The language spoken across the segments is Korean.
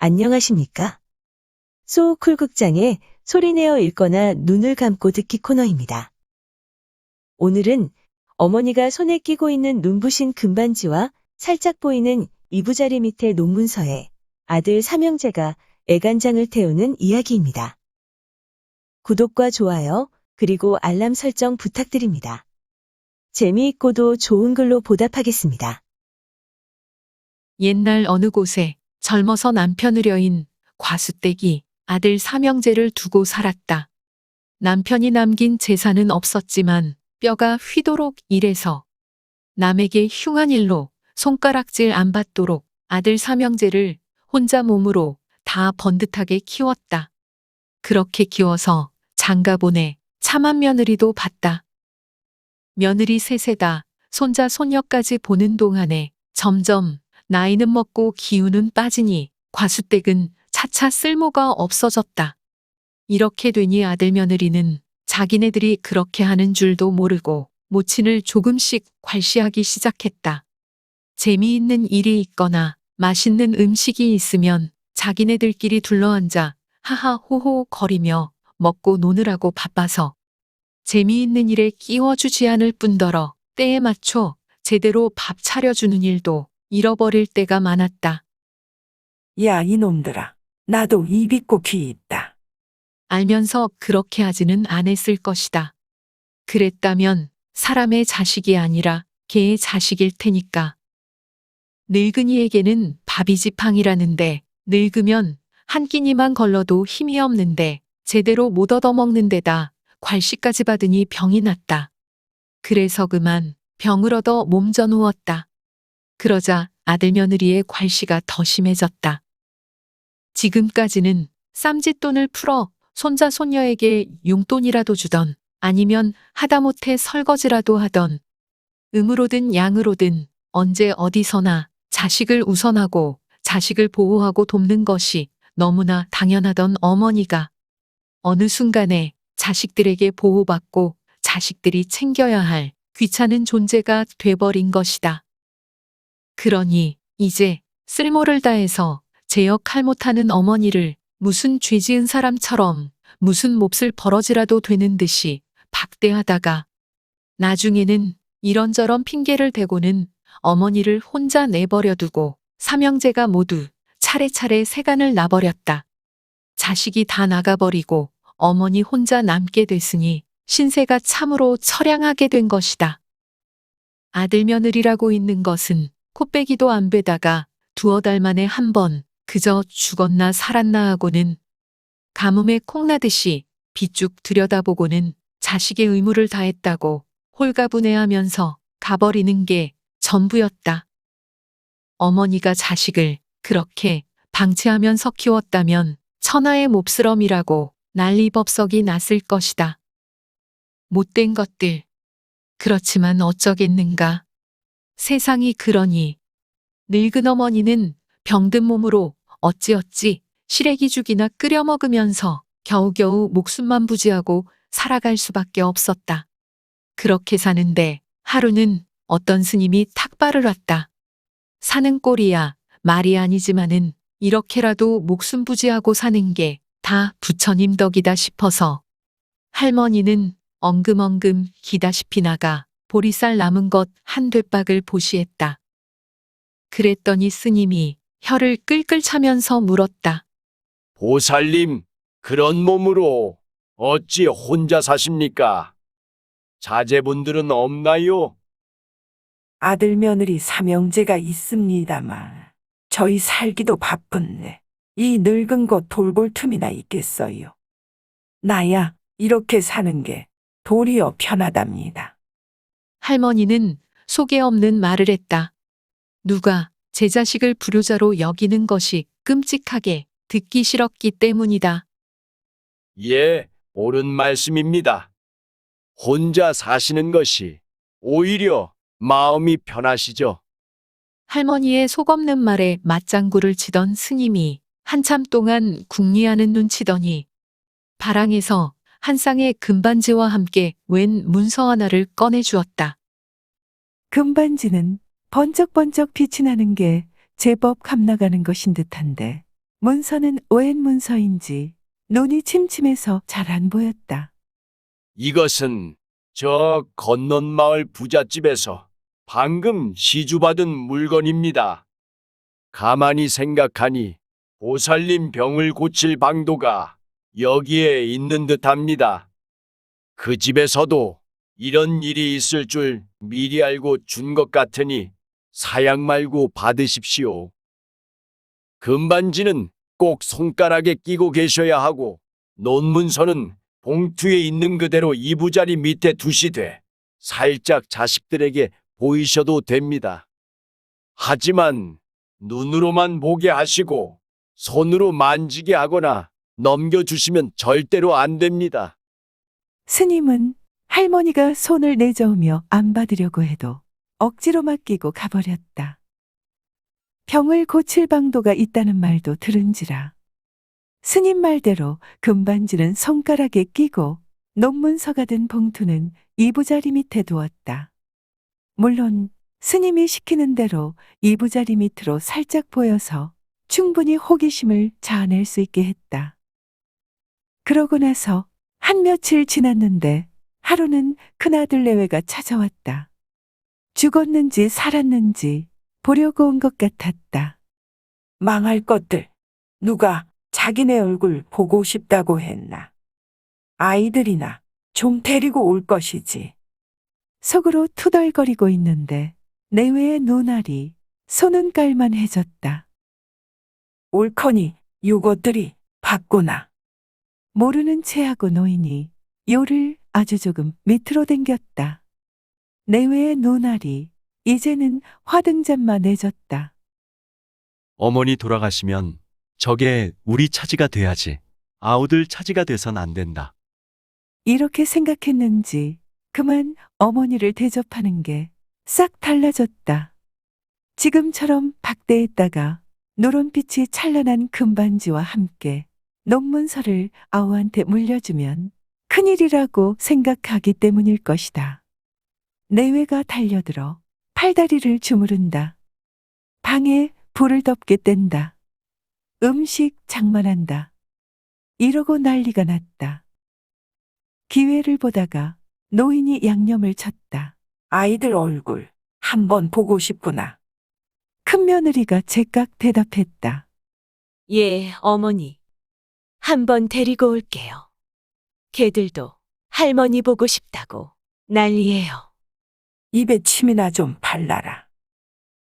안녕하십니까? 소쿨극장의 소리내어 읽거나 눈을 감고 듣기 코너입니다. 오늘은 어머니가 손에 끼고 있는 눈부신 금반지와 살짝 보이는 이부자리 밑에 논문서에 아들 삼형제가 애간장을 태우는 이야기입니다. 구독과 좋아요, 그리고 알람 설정 부탁드립니다. 재미있고도 좋은 글로 보답하겠습니다. 옛날 어느 곳에 젊어서 남편을 여인 과수댁이 아들 삼형제를 두고 살았다. 남편이 남긴 재산은 없었지만 뼈가 휘도록 일해서 남에게 흉한 일로 손가락질 안 받도록 아들 삼형제를 혼자 몸으로 다 번듯하게 키웠다. 그렇게 키워서 장가보내 참한 며느리도 봤다. 며느리 셋에다 손자 손녀까지 보는 동안에 점점 나이는 먹고 기운은 빠지니 과수댁은 차차 쓸모가 없어졌다. 이렇게 되니 아들 며느리는 자기네들이 그렇게 하는 줄도 모르고 모친을 조금씩 괄시하기 시작했다. 재미있는 일이 있거나 맛있는 음식이 있으면 자기네들끼리 둘러앉아 하하호호 거리며 먹고 노느라고 바빠서 재미있는 일에 끼워주지 않을 뿐더러 때에 맞춰 제대로 밥 차려주는 일도 잃어버릴 때가 많았다. 야, 이놈들아. 나도 입 있고 귀 있다. 알면서 그렇게 하지는 않았을 것이다. 그랬다면 사람의 자식이 아니라 개의 자식일 테니까. 늙은이에게는 밥이 지팡이라는데 늙으면 한 끼니만 걸러도 힘이 없는데 제대로 못 얻어먹는 데다 괄시까지 받으니 병이 났다. 그래서 그만 병을 얻어 몸져 누웠다. 그러자 아들 며느리의 괄시가 더 심해졌다. 지금까지는 쌈짓돈을 풀어 손자 손녀에게 용돈이라도 주던 아니면 하다못해 설거지라도 하던 음으로든 양으로든 언제 어디서나 자식을 우선하고 자식을 보호하고 돕는 것이 너무나 당연하던 어머니가 어느 순간에 자식들에게 보호받고 자식들이 챙겨야 할 귀찮은 존재가 돼버린 것이다. 그러니 이제 쓸모를 다해서 제 역할 못하는 어머니를 무슨 죄 지은 사람처럼 무슨 몹쓸 버러지라도 되는 듯이 박대하다가 나중에는 이런저런 핑계를 대고는 어머니를 혼자 내버려 두고 삼형제가 모두 차례차례 세간을 나버렸다. 자식이 다 나가버리고 어머니 혼자 남게 됐으니 신세가 참으로 처량하게 된 것이다. 아들 며느리라고 있는 것은 코빼기도 안 베다가 두어 달 만에 한 번 그저 죽었나 살았나 하고는 가뭄에 콩나듯이 비쭉 들여다보고는 자식의 의무를 다했다고 홀가분해하면서 가버리는 게 전부였다. 어머니가 자식을 그렇게 방치하면서 키웠다면 천하의 몹스러움이라고 난리법석이 났을 것이다. 못된 것들. 그렇지만 어쩌겠는가. 세상이 그러니 늙은 어머니는 병든 몸으로 어찌어찌 시래기 죽이나 끓여 먹으면서 겨우겨우 목숨만 부지하고 살아갈 수밖에 없었다. 그렇게 사는데 하루는 어떤 스님이 탁발을 왔다. 사는 꼴이야 말이 아니지만은 이렇게라도 목숨 부지하고 사는 게 다 부처님 덕이다 싶어서 할머니는 엉금엉금 기다시피 나가 보리쌀 남은 것 한 되박을 보시했다. 그랬더니 스님이 혀를 끌끌 차면서 물었다. 보살님, 그런 몸으로 어찌 혼자 사십니까? 자제분들은 없나요? 아들 며느리 삼형제가 있습니다만 저희 살기도 바쁜데 이 늙은 것 돌볼 틈이나 있겠어요. 나야 이렇게 사는 게 도리어 편하답니다. 할머니는 속에 없는 말을 했다. 누가 제 자식을 불효자로 여기는 것이 끔찍하게 듣기 싫었기 때문이다. 예, 옳은 말씀입니다. 혼자 사시는 것이 오히려 마음이 편하시죠. 할머니의 속없는 말에 맞장구를 치던 스님이 한참 동안 궁리하는 눈치더니 바랑에서 한 쌍의 금반지와 함께 웬 문서 하나를 꺼내 주었다. 금반지는 번쩍번쩍 빛이 나는 게 제법 감나가는 것인 듯한데 문서는 웬 문서인지 눈이 침침해서 잘 안 보였다. 이것은 저 건넌 마을 부잣집에서 방금 시주받은 물건입니다. 가만히 생각하니 보살님 병을 고칠 방도가 여기에 있는 듯합니다. 그 집에서도 이런 일이 있을 줄 미리 알고 준 것 같으니 사양 말고 받으십시오. 금반지는 꼭 손가락에 끼고 계셔야 하고 논문서는 봉투에 있는 그대로 이부자리 밑에 두시되 살짝 자식들에게 보이셔도 됩니다. 하지만 눈으로만 보게 하시고 손으로 만지게 하거나 넘겨주시면 절대로 안 됩니다. 스님은 할머니가 손을 내저으며 안 받으려고 해도 억지로 맡기고 가버렸다. 병을 고칠 방도가 있다는 말도 들은지라. 스님 말대로 금반지는 손가락에 끼고 논문서가 든 봉투는 이부자리 밑에 두었다. 물론 스님이 시키는 대로 이부자리 밑으로 살짝 보여서 충분히 호기심을 자아낼 수 있게 했다. 그러고 나서 한 며칠 지났는데 하루는 큰아들 내외가 찾아왔다. 죽었는지 살았는지 보려고 온 것 같았다. 망할 것들. 누가 자기네 얼굴 보고 싶다고 했나. 아이들이나 좀 데리고 올 것이지. 속으로 투덜거리고 있는데 내외의 눈알이 손은 깔만해졌다. 옳거니 요것들이 봤구나. 모르는 체하고 노인이 요를 아주 조금 밑으로 당겼다. 내외의 눈알이 이제는 화등잔만 내졌다. 어머니 돌아가시면 저게 우리 차지가 돼야지. 아우들 차지가 돼선 안 된다. 이렇게 생각했는지 그만 어머니를 대접하는 게 싹 달라졌다. 지금처럼 박대했다가 노론빛이 찬란한 금반지와 함께 논문서를 아우한테 물려주면 큰일이라고 생각하기 때문일 것이다. 내외가 달려들어 팔다리를 주무른다. 방에 불을 덮게 뗀다. 음식 장만한다. 이러고 난리가 났다. 기회를 보다가 노인이 양념을 쳤다. 아이들 얼굴 한번 보고 싶구나. 큰며느리가 제깍 대답했다. 예, 어머니. 한번 데리고 올게요. 걔들도 할머니 보고 싶다고 난리예요. 입에 침이나 좀 발라라.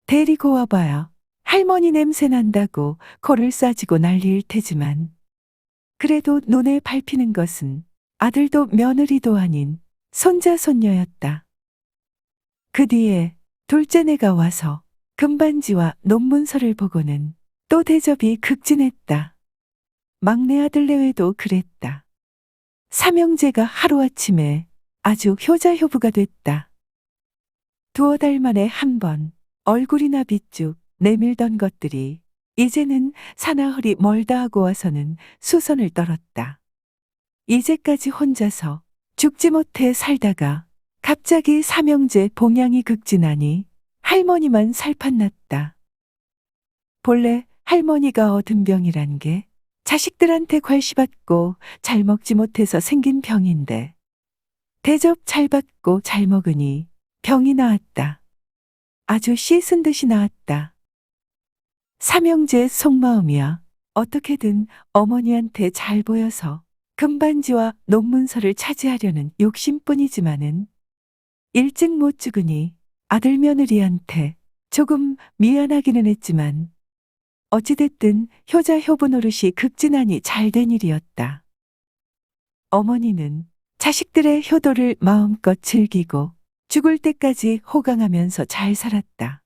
데리고 와봐야 할머니 냄새 난다고 코를 싸지고 난리일 테지만 그래도 눈에 밟히는 것은 아들도 며느리도 아닌 손자 손녀였다. 그 뒤에 둘째네가 와서 금반지와 논문서를 보고는 또 대접이 극진했다. 막내 아들 내외도 그랬다. 삼형제가 하루아침에 아주 효자효부가 됐다. 두어 달 만에 한 번 얼굴이나 빗쭉 내밀던 것들이 이제는 사나흘이 멀다 하고 와서는 수선을 떨었다. 이제까지 혼자서 죽지 못해 살다가 갑자기 삼형제 봉양이 극진하니 할머니만 살판났다. 본래 할머니가 얻은 병이란 게 자식들한테 괄시받고 잘 먹지 못해서 생긴 병인데 대접 잘 받고 잘 먹으니 병이 나았다. 아주 씻은 듯이 나았다. 삼형제의 속마음이야 어떻게든 어머니한테 잘 보여서 금반지와 논문서를 차지하려는 욕심뿐이지만은 일찍 못 죽으니 아들 며느리한테 조금 미안하기는 했지만 어찌됐든 효자 효부 노릇이 극진하니 잘된 일이었다. 어머니는 자식들의 효도를 마음껏 즐기고 죽을 때까지 호강하면서 잘 살았다.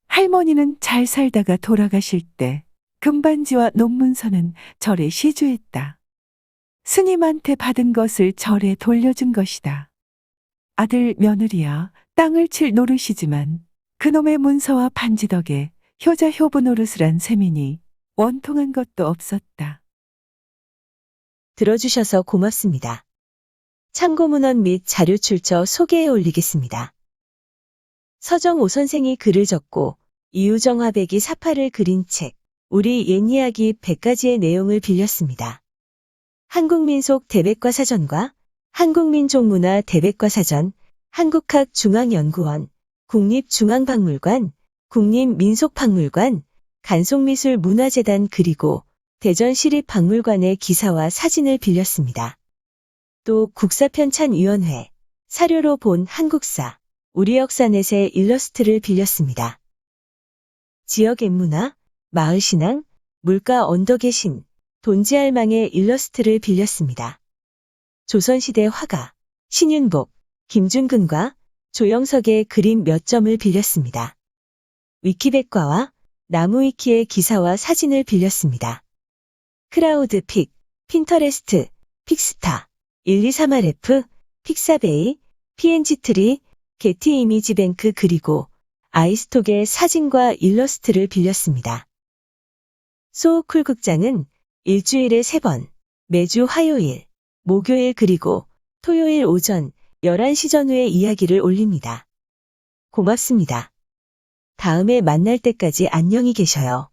할머니는 잘 살다가 돌아가실 때 금반지와 논문서는 절에 시주했다. 스님한테 받은 것을 절에 돌려준 것이다. 아들 며느리야 땅을 칠 노릇이지만 그놈의 문서와 반지 덕에 효자 효부 노릇을 한 셈이니 원통한 것도 없었다. 들어주셔서 고맙습니다. 참고문헌 및 자료 출처 소개해 올리겠습니다. 서정오 선생이 글을 적고 이우정 화백이 사파를 그린 책 우리 옛 이야기 100가지의 내용을 빌렸습니다. 한국민속 대백과사전과 한국민족문화 대백과사전, 한국학중앙연구원, 국립중앙박물관, 국립민속박물관, 간송미술문화재단 그리고 대전시립박물관의 기사와 사진을 빌렸습니다. 또 국사편찬위원회, 사료로 본 한국사, 우리 역사넷의 일러스트를 빌렸습니다. 지역 앵문화, 마을신앙, 물가 언덕의 신, 돈지알망의 일러스트를 빌렸습니다. 조선시대 화가, 신윤복, 김준근과 조영석의 그림 몇 점을 빌렸습니다. 위키백과와 나무위키의 기사와 사진을 빌렸습니다. 크라우드픽, 핀터레스트, 픽스타, 123RF, 픽사베이, PNG트리, 게티 이미지뱅크 그리고 아이스톡의 사진과 일러스트를 빌렸습니다. 소우쿨 극장은 일주일에 3번, 매주 화요일, 목요일 그리고 토요일 오전 11시 전후에 이야기를 올립니다. 고맙습니다. 다음에 만날 때까지 안녕히 계셔요.